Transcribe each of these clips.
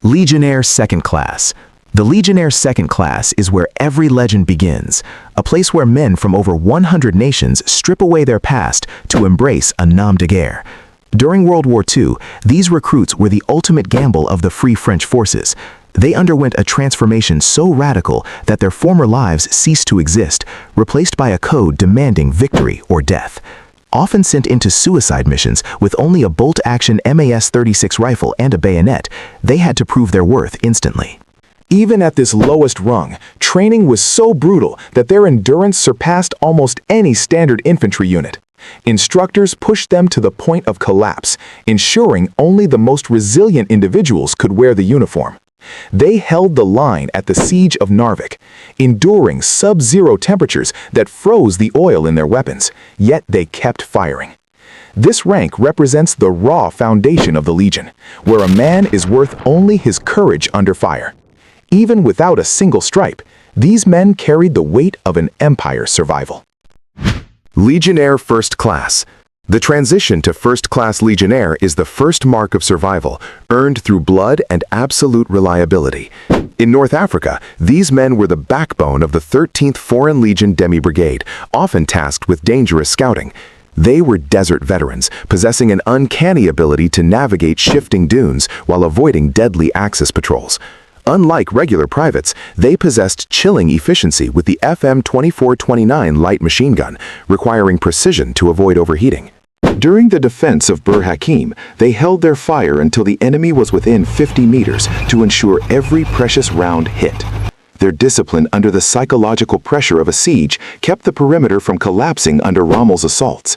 Legionnaire Second Class. The Legionnaire Second Class is where every legend begins, a place where men from over 100 nations strip away their past to embrace a Nom de Guerre. During World War II, these recruits were the ultimate gamble of the Free French forces. They underwent a transformation so radical that their former lives ceased to exist, replaced by a code demanding victory or death. Often sent into suicide missions with only a bolt-action MAS-36 rifle and a bayonet, they had to prove their worth instantly. Even at this lowest rung, training was so brutal that their endurance surpassed almost any standard infantry unit. Instructors pushed them to the point of collapse, ensuring only the most resilient individuals could wear the uniform. They held the line at the siege of Narvik, enduring sub-zero temperatures that froze the oil in their weapons, yet they kept firing. This rank represents the raw foundation of the Legion, where a man is worth only his courage under fire. Even without a single stripe, these men carried the weight of an empire's survival. Legionnaire First Class. The transition to first-class Legionnaire is the first mark of survival, earned through blood and absolute reliability. In North Africa, these men were the backbone of the 13th Foreign Legion Demi-Brigade, often tasked with dangerous scouting. They were desert veterans, possessing an uncanny ability to navigate shifting dunes while avoiding deadly Axis patrols. Unlike regular privates, they possessed chilling efficiency with the FM-2429 light machine gun, requiring precision to avoid overheating. During the defense of Bir Hakeim, they held their fire until the enemy was within 50 meters to ensure every precious round hit. Their discipline under the psychological pressure of a siege kept the perimeter from collapsing under Rommel's assaults.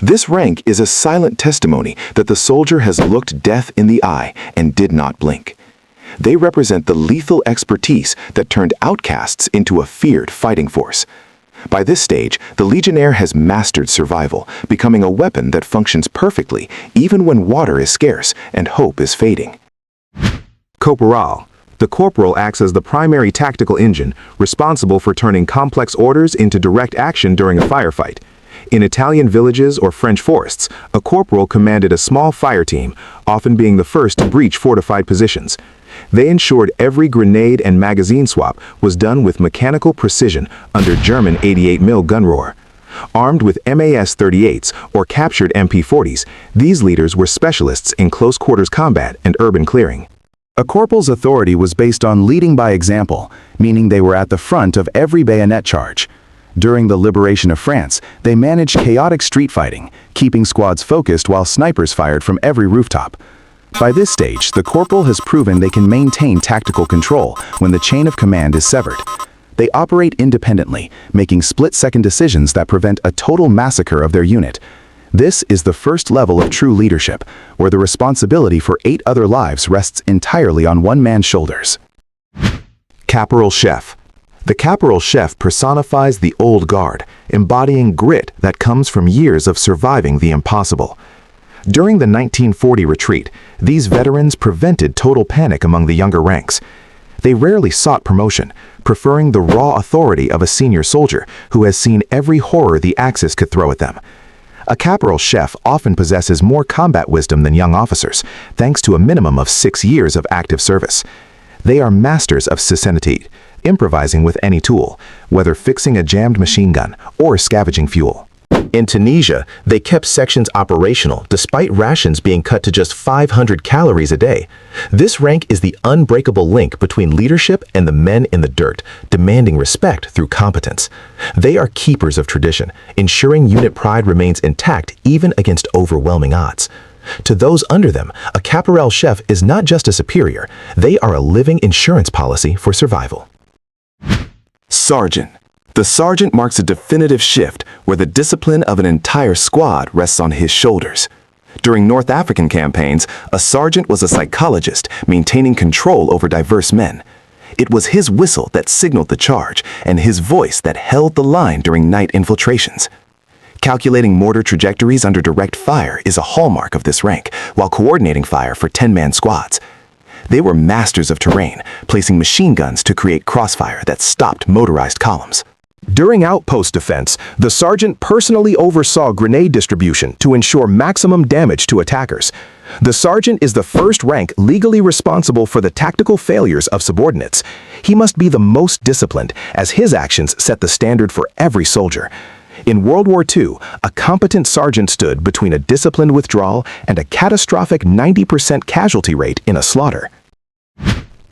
This rank is a silent testimony that the soldier has looked death in the eye and did not blink. They represent the lethal expertise that turned outcasts into a feared fighting force. By this stage, the Legionnaire has mastered survival, becoming a weapon that functions perfectly even when water is scarce and hope is fading. Corporal. The corporal acts as the primary tactical engine, responsible for turning complex orders into direct action during a firefight. In Italian villages or French forests, a corporal commanded a small fire team, often being the first to breach fortified positions. They ensured every grenade and magazine swap was done with mechanical precision under German 88mm gun roar. Armed with MAS-38s or captured MP-40s, these leaders were specialists in close-quarters combat and urban clearing. A corporal's authority was based on leading by example, meaning they were at the front of every bayonet charge. During the liberation of France, they managed chaotic street fighting, keeping squads focused while snipers fired from every rooftop. By this stage, the corporal has proven they can maintain tactical control when the chain of command is severed. They operate independently, making split-second decisions that prevent a total massacre of their unit. This is the first level of true leadership, where the responsibility for 8 other lives rests entirely on one man's shoulders. Caporal Chef. The Caporal Chef personifies the old guard, embodying grit that comes from years of surviving the impossible. During the 1940 retreat, these veterans prevented total panic among the younger ranks. They rarely sought promotion, preferring the raw authority of a senior soldier who has seen every horror the Axis could throw at them. A caporal chef often possesses more combat wisdom than young officers, thanks to a minimum of 6 years of active service. They are masters of Sisenity, improvising with any tool, whether fixing a jammed machine gun or scavenging fuel. In Tunisia, they kept sections operational despite rations being cut to just 500 calories a day. This rank is the unbreakable link between leadership and the men in the dirt, demanding respect through competence. They are keepers of tradition, ensuring unit pride remains intact even against overwhelming odds. To those under them, a caporal chef is not just a superior, they are a living insurance policy for survival. Sergeant. The sergeant marks a definitive shift where the discipline of an entire squad rests on his shoulders. During North African campaigns, a sergeant was a psychologist maintaining control over diverse men. It was his whistle that signaled the charge and his voice that held the line during night infiltrations. Calculating mortar trajectories under direct fire is a hallmark of this rank, while coordinating fire for 10-man squads. They were masters of terrain, placing machine guns to create crossfire that stopped motorized columns. During outpost defense, the sergeant personally oversaw grenade distribution to ensure maximum damage to attackers. The sergeant is the first rank legally responsible for the tactical failures of subordinates. He must be the most disciplined, as his actions set the standard for every soldier. In World War II, a competent sergeant stood between a disciplined withdrawal and a catastrophic 90% casualty rate in a slaughter.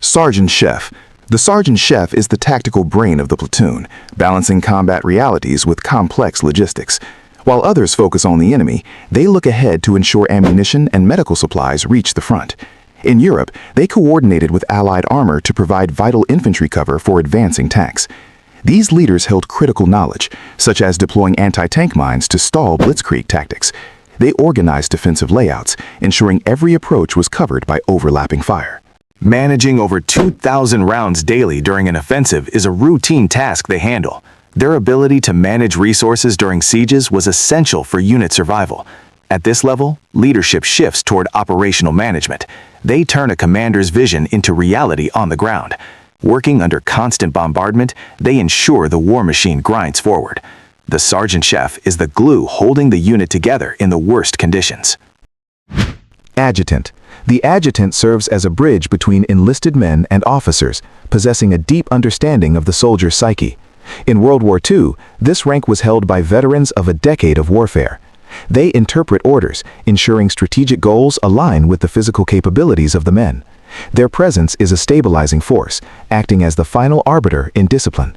Sergeant Chef. The Sergeant Chef is the tactical brain of the platoon, balancing combat realities with complex logistics. While others focus on the enemy, they look ahead to ensure ammunition and medical supplies reach the front. In Europe, they coordinated with Allied armor to provide vital infantry cover for advancing tanks. These leaders held critical knowledge, such as deploying anti-tank mines to stall blitzkrieg tactics. They organized defensive layouts, ensuring every approach was covered by overlapping fire. Managing over 2,000 rounds daily during an offensive is a routine task they handle. Their ability to manage resources during sieges was essential for unit survival. At this level, leadership shifts toward operational management. They turn a commander's vision into reality on the ground. Working under constant bombardment, they ensure the war machine grinds forward. The sergeant chef is the glue holding the unit together in the worst conditions. Adjutant. The adjutant serves as a bridge between enlisted men and officers, possessing a deep understanding of the soldier's psyche. In World War II, this rank was held by veterans of a decade of warfare. They interpret orders, ensuring strategic goals align with the physical capabilities of the men. Their presence is a stabilizing force, acting as the final arbiter in discipline.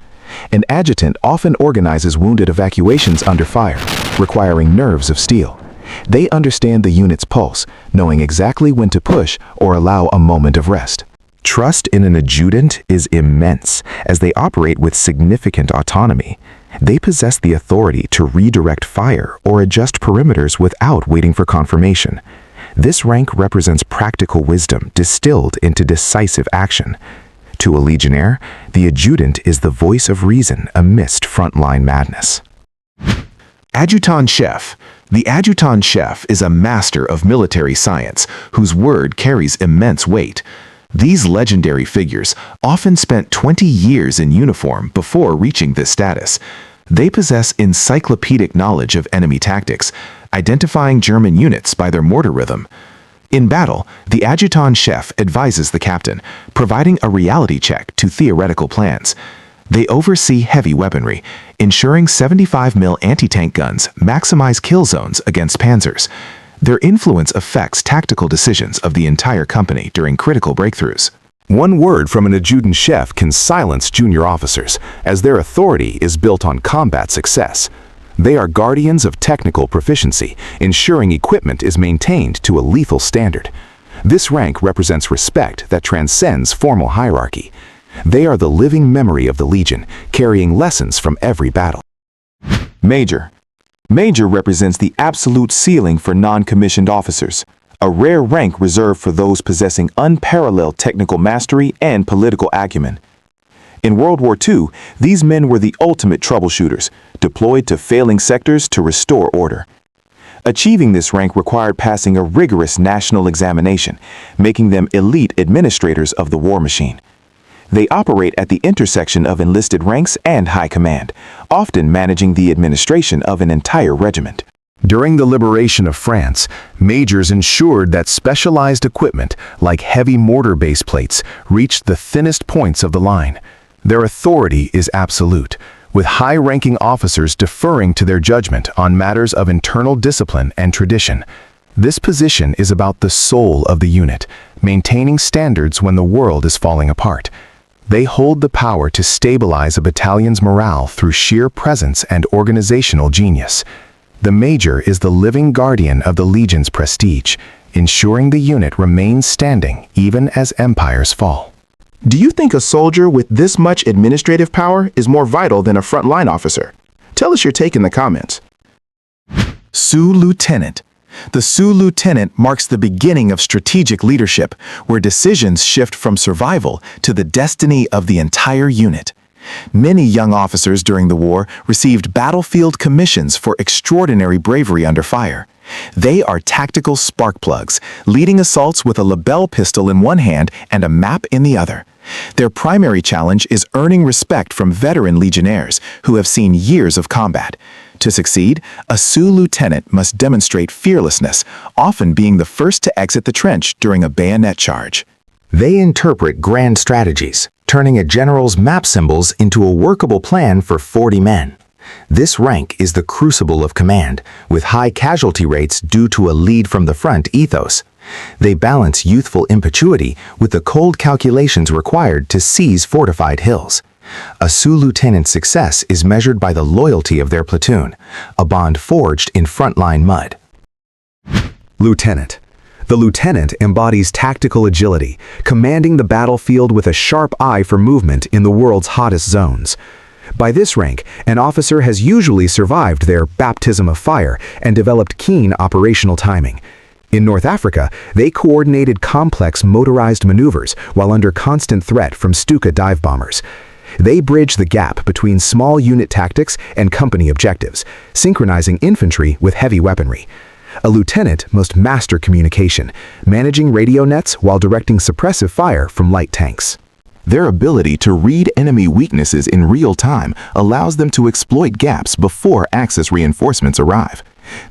An adjutant often organizes wounded evacuations under fire, requiring nerves of steel. They understand the unit's pulse, knowing exactly when to push or allow a moment of rest. Trust in an adjutant is immense, as they operate with significant autonomy. They possess the authority to redirect fire or adjust perimeters without waiting for confirmation. This rank represents practical wisdom distilled into decisive action. To a legionnaire, the adjutant is the voice of reason amidst frontline madness. Adjutant Chef. The Adjutant Chef is a master of military science whose word carries immense weight. These legendary figures often spent 20 years in uniform before reaching this status. They possess encyclopedic knowledge of enemy tactics, identifying German units by their mortar rhythm. In battle, the Adjutant Chef advises the captain, providing a reality check to theoretical plans. They oversee heavy weaponry, ensuring 75mm anti-tank guns maximize kill zones against panzers. Their influence affects tactical decisions of the entire company during critical breakthroughs. One word from an adjutant chef can silence junior officers, as their authority is built on combat success. They are guardians of technical proficiency, ensuring equipment is maintained to a lethal standard. This rank represents respect that transcends formal hierarchy. They are the living memory of the Legion, carrying lessons from every battle. Major. Major represents the absolute ceiling for non-commissioned officers, a rare rank reserved for those possessing unparalleled technical mastery and political acumen. In World War II, these men were the ultimate troubleshooters, deployed to failing sectors to restore order. Achieving this rank required passing a rigorous national examination, making them elite administrators of the war machine. They operate at the intersection of enlisted ranks and high command, often managing the administration of an entire regiment. During the liberation of France, majors ensured that specialized equipment, like heavy mortar base plates, reached the thinnest points of the line. Their authority is absolute, with high-ranking officers deferring to their judgment on matters of internal discipline and tradition. This position is about the soul of the unit, maintaining standards when the world is falling apart. They hold the power to stabilize a battalion's morale through sheer presence and organizational genius. The major is the living guardian of the Legion's prestige, ensuring the unit remains standing even as empires fall. Do you think a soldier with this much administrative power is more vital than a frontline officer? Tell us your take in the comments. Sous Lieutenant. The Sous Lieutenant marks the beginning of strategic leadership, where decisions shift from survival to the destiny of the entire unit. Many young officers during the war received battlefield commissions for extraordinary bravery under fire. They are tactical spark plugs, leading assaults with a Lebel pistol in one hand and a map in the other. Their primary challenge is earning respect from veteran legionnaires who have seen years of combat. To succeed, a Sioux lieutenant must demonstrate fearlessness, often being the first to exit the trench during a bayonet charge. They interpret grand strategies, turning a general's map symbols into a workable plan for 40 men. This rank is the crucible of command, with high casualty rates due to a lead from the front ethos. They balance youthful impetuosity with the cold calculations required to seize fortified hills. A Sioux lieutenant's success is measured by the loyalty of their platoon, a bond forged in frontline mud. Lieutenant. The lieutenant embodies tactical agility, commanding the battlefield with a sharp eye for movement in the world's hottest zones. By this rank, an officer has usually survived their baptism of fire and developed keen operational timing. In North Africa, they coordinated complex motorized maneuvers while under constant threat from Stuka dive bombers. They bridge the gap between small unit tactics and company objectives, synchronizing infantry with heavy weaponry. A lieutenant must master communication, managing radio nets while directing suppressive fire from light tanks. Their ability to read enemy weaknesses in real time allows them to exploit gaps before Axis reinforcements arrive.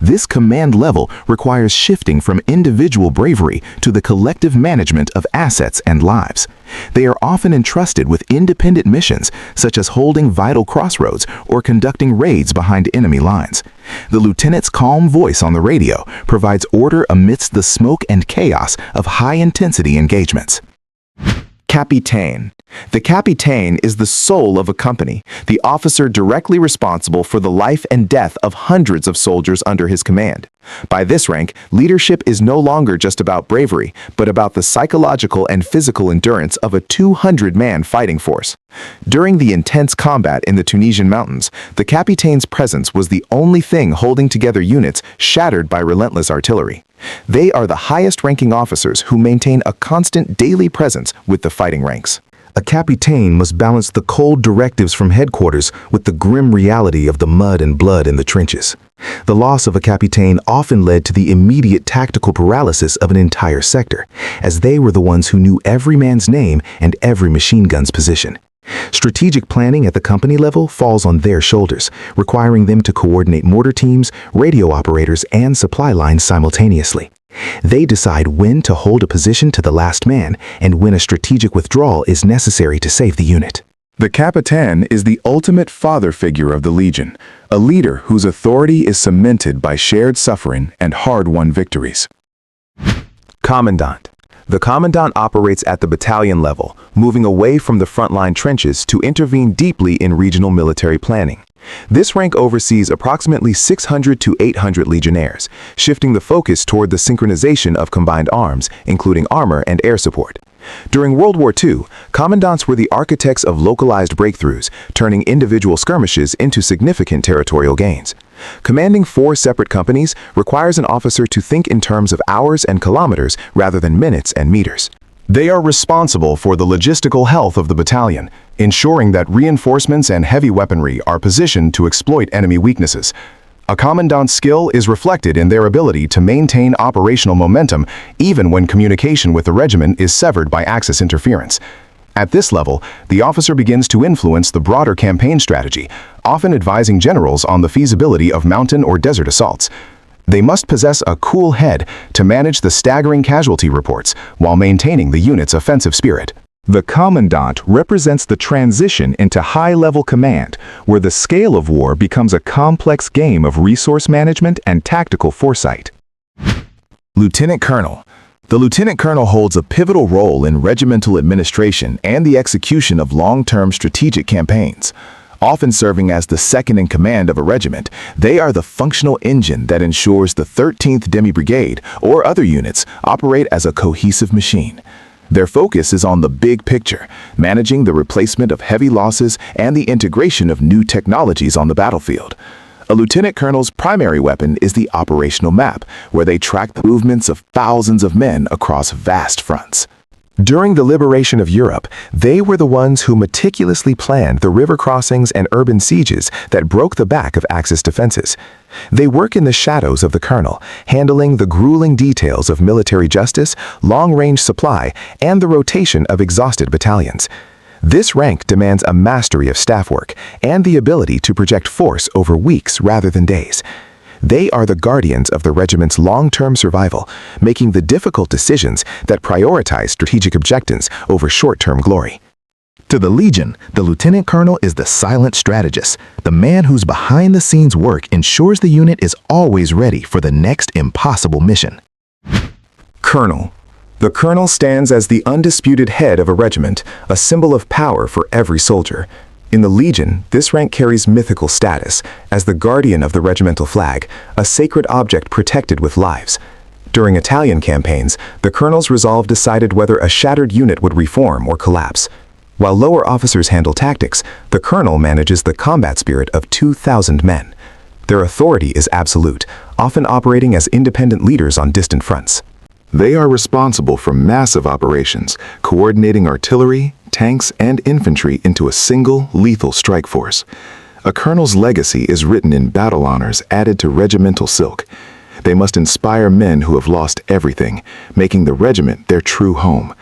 This command level requires shifting from individual bravery to the collective management of assets and lives. They are often entrusted with independent missions, such as holding vital crossroads or conducting raids behind enemy lines. The lieutenant's calm voice on the radio provides order amidst the smoke and chaos of high-intensity engagements. Capitaine. The capitaine is the soul of a company, the officer directly responsible for the life and death of hundreds of soldiers under his command. By this rank, leadership is no longer just about bravery, but about the psychological and physical endurance of a 200-man fighting force. During the intense combat in the Tunisian mountains, the capitaine's presence was the only thing holding together units shattered by relentless artillery. They are the highest-ranking officers who maintain a constant daily presence with the fighting ranks. A capitaine must balance the cold directives from headquarters with the grim reality of the mud and blood in the trenches. The loss of a capitaine often led to the immediate tactical paralysis of an entire sector, as they were the ones who knew every man's name and every machine gun's position. Strategic planning at the company level falls on their shoulders, requiring them to coordinate mortar teams, radio operators, and supply lines simultaneously. They decide when to hold a position to the last man and when a strategic withdrawal is necessary to save the unit. The capitaine is the ultimate father figure of the Legion, a leader whose authority is cemented by shared suffering and hard-won victories. Commandant. The commandant operates at the battalion level, moving away from the frontline trenches to intervene deeply in regional military planning. This rank oversees approximately 600 to 800 legionnaires, shifting the focus toward the synchronization of combined arms, including armor and air support. During World War II, commandants were the architects of localized breakthroughs, turning individual skirmishes into significant territorial gains. Commanding 4 separate companies requires an officer to think in terms of hours and kilometers rather than minutes and meters. They are responsible for the logistical health of the battalion, ensuring that reinforcements and heavy weaponry are positioned to exploit enemy weaknesses. A commandant's skill is reflected in their ability to maintain operational momentum even when communication with the regiment is severed by Axis interference. At this level, the officer begins to influence the broader campaign strategy, often advising generals on the feasibility of mountain or desert assaults. They must possess a cool head to manage the staggering casualty reports while maintaining the unit's offensive spirit. The commandant represents the transition into high-level command, where the scale of war becomes a complex game of resource management and tactical foresight. Lieutenant Colonel. The Lieutenant Colonel holds a pivotal role in regimental administration and the execution of long-term strategic campaigns. Often serving as the second in command of a regiment, they are the functional engine that ensures the 13th Demi Brigade or other units operate as a cohesive machine. Their focus is on the big picture, managing the replacement of heavy losses and the integration of new technologies on the battlefield. A lieutenant colonel's primary weapon is the operational map, where they track the movements of thousands of men across vast fronts. During the liberation of Europe, they were the ones who meticulously planned the river crossings and urban sieges that broke the back of Axis defenses. They work in the shadows of the colonel, handling the grueling details of military justice, long-range supply, and the rotation of exhausted battalions. This rank demands a mastery of staff work and the ability to project force over weeks rather than days. They are the guardians of the regiment's long-term survival, making the difficult decisions that prioritize strategic objectives over short-term glory. To the Legion, the lieutenant colonel is the silent strategist. The man whose behind-the-scenes work ensures the unit is always ready for the next impossible mission. Colonel. The colonel stands as the undisputed head of a regiment, a symbol of power for every soldier. In the Legion, this rank carries mythical status as the guardian of the regimental flag, a sacred object protected with lives. During Italian campaigns, the colonel's resolve decided whether a shattered unit would reform or collapse. While lower officers handle tactics, the colonel manages the combat spirit of 2,000 men. Their authority is absolute, often operating as independent leaders on distant fronts. They are responsible for massive operations, coordinating artillery, tanks, and infantry into a single, lethal strike force. A colonel's legacy is written in battle honors added to regimental silk. They must inspire men who have lost everything, making the regiment their true home.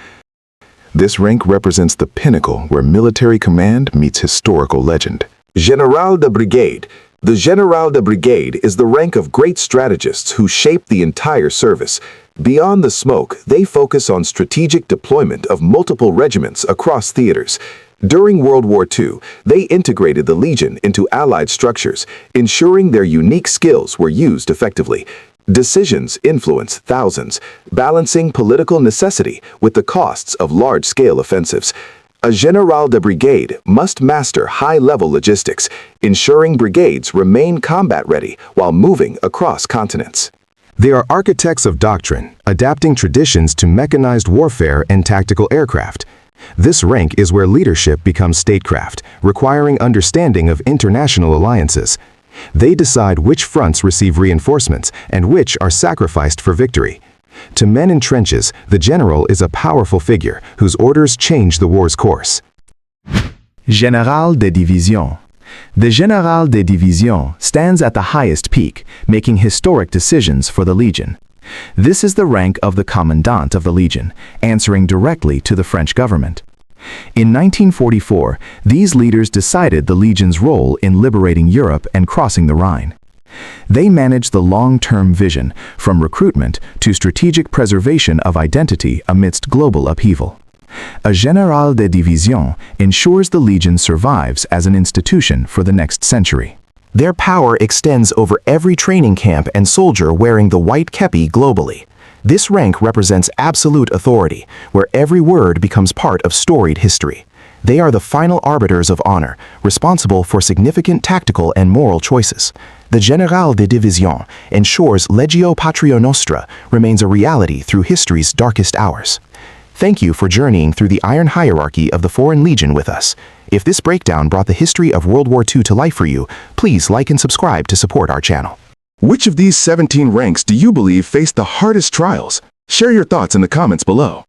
This rank represents the pinnacle where military command meets historical legend. Général de Brigade. The Général de Brigade is the rank of great strategists who shape the entire service. Beyond the smoke, they focus on strategic deployment of multiple regiments across theaters. During World War II, they integrated the Legion into Allied structures, ensuring their unique skills were used effectively. Decisions influence thousands, balancing political necessity with the costs of large-scale offensives. A Général de Brigade must master high-level logistics, ensuring brigades remain combat-ready while moving across continents. They are architects of doctrine, adapting traditions to mechanized warfare and tactical aircraft. This rank is where leadership becomes statecraft, requiring understanding of international alliances. They decide which fronts receive reinforcements and which are sacrificed for victory. To men in trenches, the general is a powerful figure whose orders change the war's course. Général de Division. The Général de Division stands at the highest peak, making historic decisions for the Legion. This is the rank of the commandant of the Legion, answering directly to the French government. In 1944, these leaders decided the Legion's role in liberating Europe and crossing the Rhine. They managed the long-term vision, from recruitment to strategic preservation of identity amidst global upheaval. A Général de Division ensures the Legion survives as an institution for the next century. Their power extends over every training camp and soldier wearing the white kepi globally. This rank represents absolute authority, where every word becomes part of storied history. They are the final arbiters of honor, responsible for significant tactical and moral choices. The Général de Division ensures Legio Patria Nostra remains a reality through history's darkest hours. Thank you for journeying through the iron hierarchy of the Foreign Legion with us. If this breakdown brought the history of World War II to life for you, please like and subscribe to support our channel. Which of these 17 ranks do you believe faced the hardest trials? Share your thoughts in the comments below.